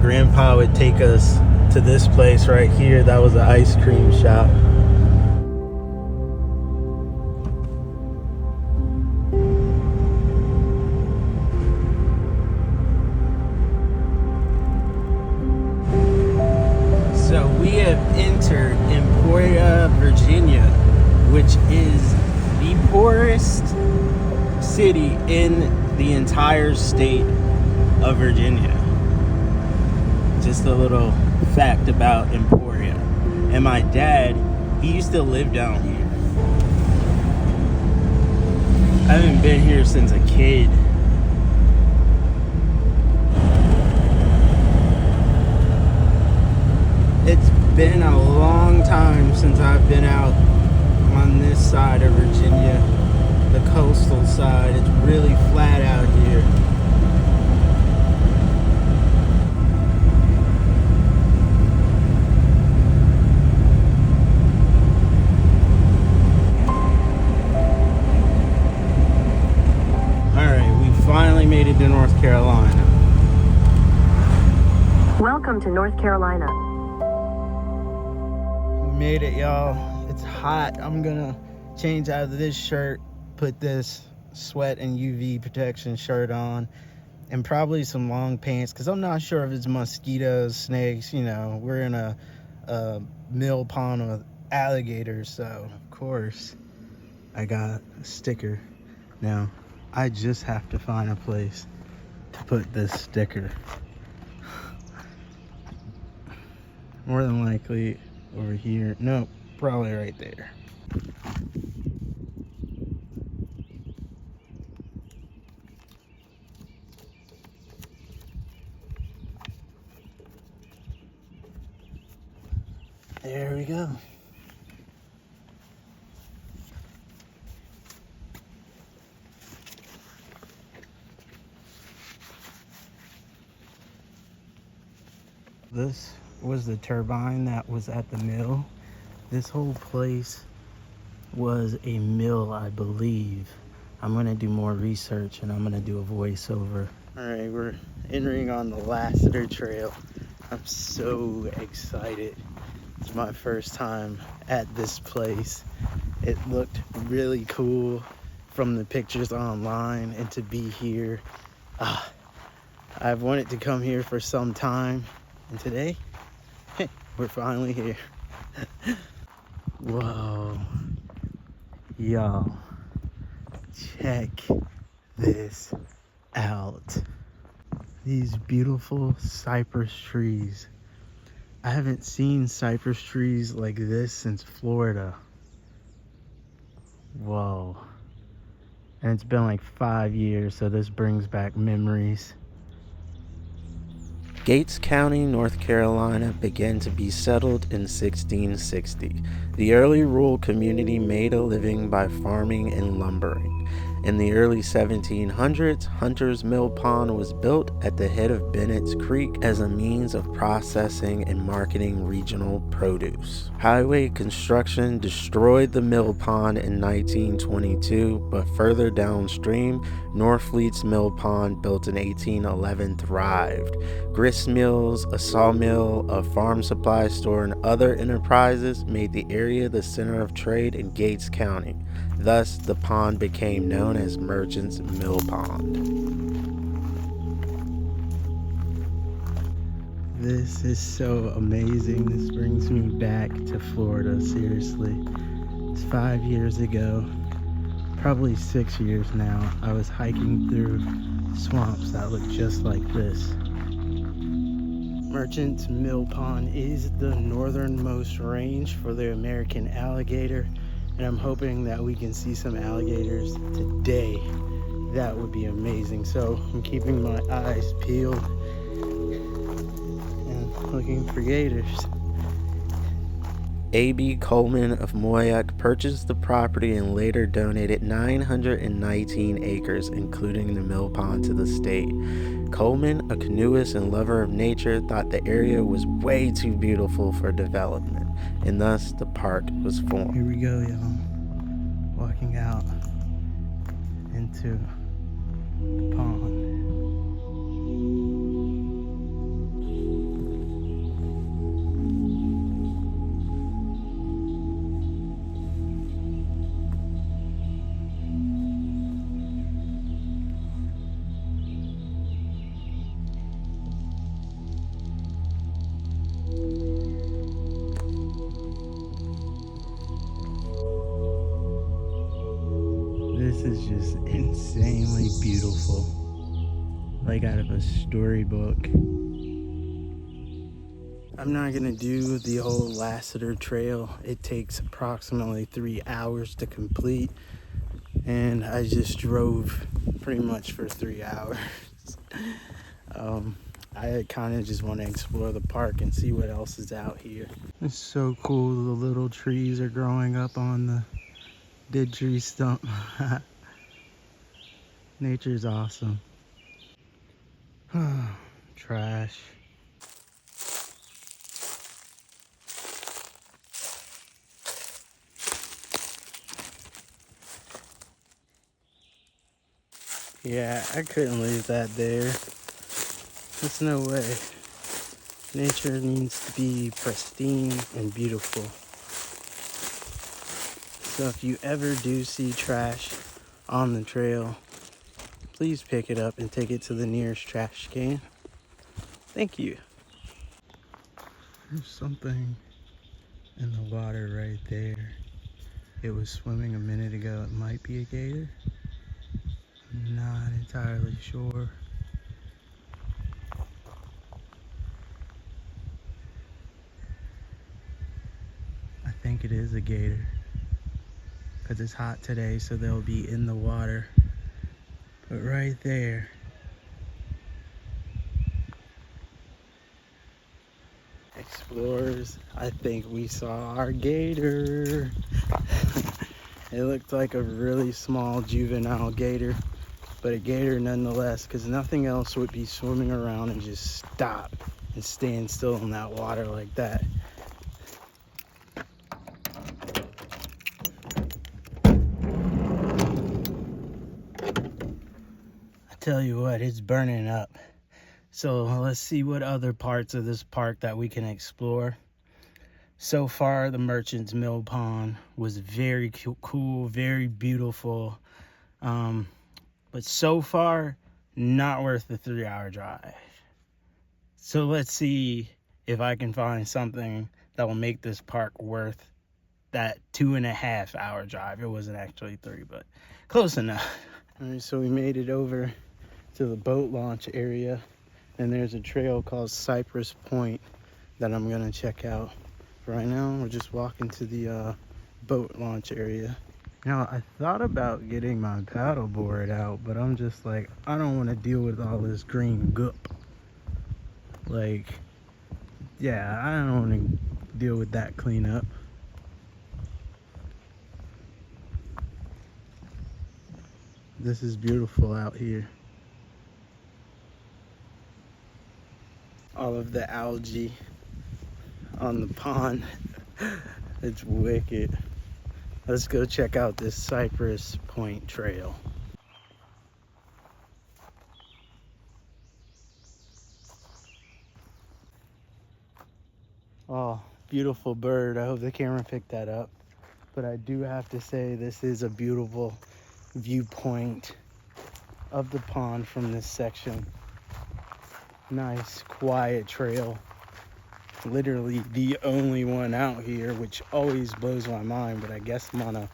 grandpa would take us to this place right here. That was an ice cream shop. So we have entered Emporia, Virginia, which is the poorest city in the entire state of Virginia. Just a little fact about Emporia. And my dad, he used to live down here. I haven't been here since a kid. It's been a long time since I've been out on this side of Virginia, the coastal side. It's really flat out here. Alright, we finally made it to North Carolina. Welcome to North Carolina. We made it, y'all. It's hot. I'm gonna change out of this shirt, put this sweat and UV protection shirt on, and probably some long pants, because I'm not sure if it's mosquitoes, snakes. You know, we're in a mill pond with alligators, so of course I got a sticker. Now I just have to find a place to put this sticker. More than likely over here. Nope, probably right there. There we go. This was the turbine that was at the mill. This whole place was a mill, I believe. I'm gonna do more research and I'm gonna do a voiceover. All right, we're entering on the Lassiter Trail. I'm so excited. It's my first time at this place. It looked really cool from the pictures online, and to be here, I've wanted to come here for some time, and today, we're finally here. Whoa, y'all, check this out. These beautiful cypress trees. I haven't seen cypress trees like this since Florida. Whoa. And it's been like 5 years, so this brings back memories. Gates County, North Carolina began to be settled in 1660. The early rural community made a living by farming and lumbering. In the early 1700s, Hunter's Mill Pond was built at the head of Bennett's Creek as a means of processing and marketing regional produce. Highway construction destroyed the mill pond in 1922, but further downstream, Norfleet's Mill Pond, built in 1811, thrived. Grist mills, a sawmill, a farm supply store, and other enterprises made the area the center of trade in Gates County. Thus, the pond became known as Merchants Mill Pond. This is so amazing. This brings me back to Florida, seriously. It's 5 years ago, probably 6 years now. I was hiking through swamps that look just like this. Merchants Mill Pond is the northernmost range for the American alligator, and I'm hoping that we can see some alligators today. That would be amazing. So I'm keeping my eyes peeled and looking for gators. A.B. Coleman of Moyac purchased the property and later donated 919 acres, including the mill pond, to the state. Coleman, a canoeist and lover of nature, thought the area was way too beautiful for development, and thus the park was formed. Here we go, y'all. Walking out into the pond. is just insanely beautiful. Like out of a storybook. I'm not gonna do the whole Lassiter Trail. It takes approximately 3 hours to complete, and I just drove pretty much for 3 hours. I kind of just want to explore the park and see what else is out here. It's so cool. The little trees are growing up on the dead tree stump. Nature's awesome. Trash. Yeah, I couldn't leave that there. There's no way. Nature needs to be pristine and beautiful. So if you ever do see trash on the trail, please pick it up and take it to the nearest trash can. Thank you. There's something in the water right there. It was swimming a minute ago. It might be a gator. I'm not entirely sure. I think it is a gator because it's hot today, so they'll be in the water. But right there, explorers, I think we saw our gator. It looked like a really small juvenile gator, but a gator nonetheless, because nothing else would be swimming around and just stop and stand still in that water like that. I tell you what, it's burning up. So let's see what other parts of this park that we can explore. So far, the Merchant's Mill Pond was very cool, very beautiful. But so far, not worth the 3-hour drive. So let's see if I can find something that will make this park worth that 2.5-hour drive. It wasn't actually 3, but close enough. All right, so we made it over to the boat launch area, and there's a trail called Cypress Point that I'm gonna check out. Right now, we're just walking to the boat launch area. Now, I thought about getting my paddleboard out, but I'm just like, I don't want to deal with all this green goop. Like, yeah, I don't want to deal with that cleanup. This is beautiful out here. All of the algae on the pond. It's wicked. Let's go check out this Cypress Point trail. Oh, beautiful bird. I hope the camera picked that up. But I do have to say, this is a beautiful viewpoint of the pond from this section. Nice, quiet trail. Literally the only one out here, which always blows my mind, but I guess I'm on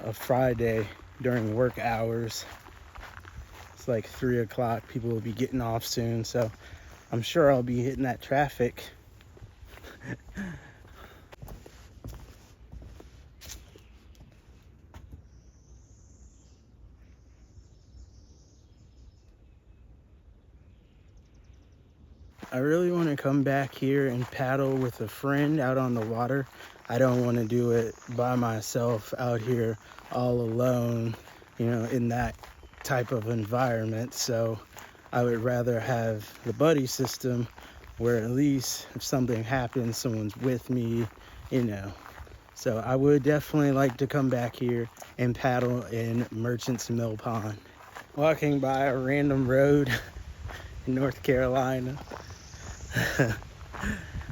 a Friday during work hours. It's like 3 o'clock. People will be getting off soon, so I'm sure I'll be hitting that traffic. I really want to come back here and paddle with a friend out on the water. I don't want to do it by myself out here all alone, you know, in that type of environment. So I would rather have the buddy system where at least if something happens, someone's with me, you know. So I would definitely like to come back here and paddle in Merchant's Mill Pond. Walking by a random road in North Carolina.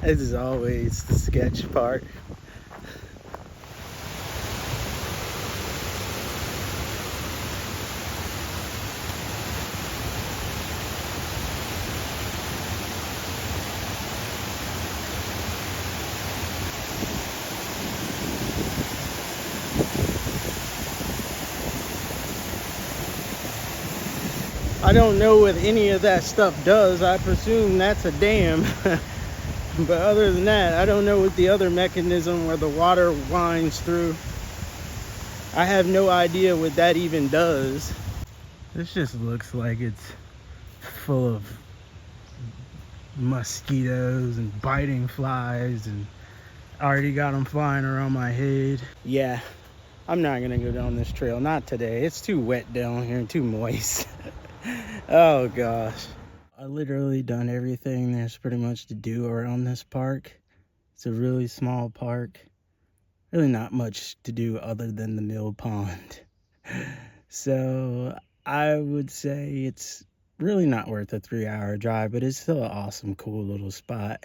This is always the sketch part. I don't know what any of that stuff does. I presume that's a dam. But other than that, I don't know what the other mechanism where the water winds through. I have no idea what that even does. This just looks like it's full of mosquitoes and biting flies, and I already got them flying around my head. Yeah, I'm not gonna go down this trail, not today. It's too wet down here and too moist. Oh gosh. I literally done everything there's pretty much to do around this park. It's a really small park. Really not much to do other than the mill pond. So I would say it's really not worth a 3-hour drive, but it's still an awesome, cool little spot.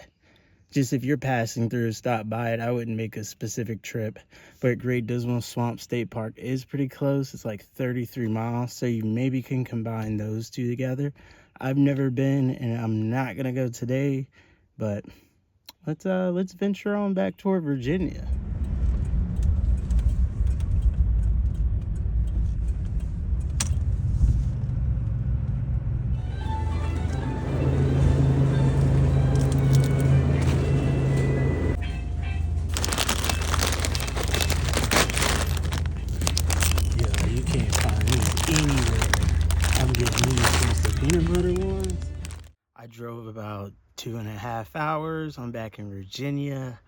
Just if you're passing through, stop by it. I wouldn't make a specific trip, but Great Dismal Swamp State Park is pretty close. It's like 33 miles, so you maybe can combine those two together. I've never been, and I'm not gonna go today, but let's venture on back toward Virginia. You can't find these anywhere. I'm getting these since the peanut butter ones. I drove about 2.5 hours. I'm back in Virginia.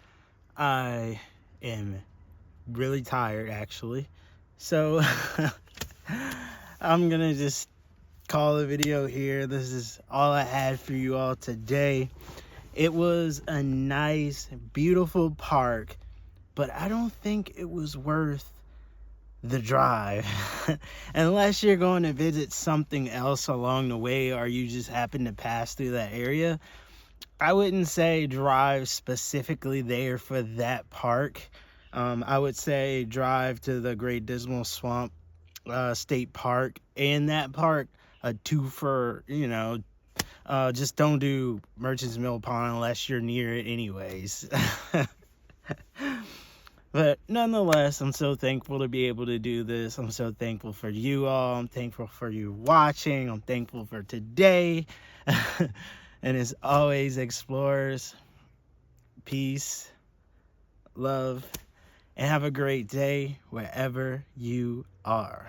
I am really tired, actually. So I'm gonna just call the video here. This is all I had for you all today. It was a nice, beautiful park, but I don't think it was worth the drive. Unless you're going to visit something else along the way, or you just happen to pass through that area, I wouldn't say drive specifically there for that park. I would say drive to the Great Dismal Swamp State Park, and that park a two for, just don't do Merchants Mill Pond unless you're near it anyways. But nonetheless, I'm so thankful to be able to do this. I'm so thankful for you all. I'm thankful for you watching. I'm thankful for today. And as always, explorers, peace, love, and have a great day wherever you are.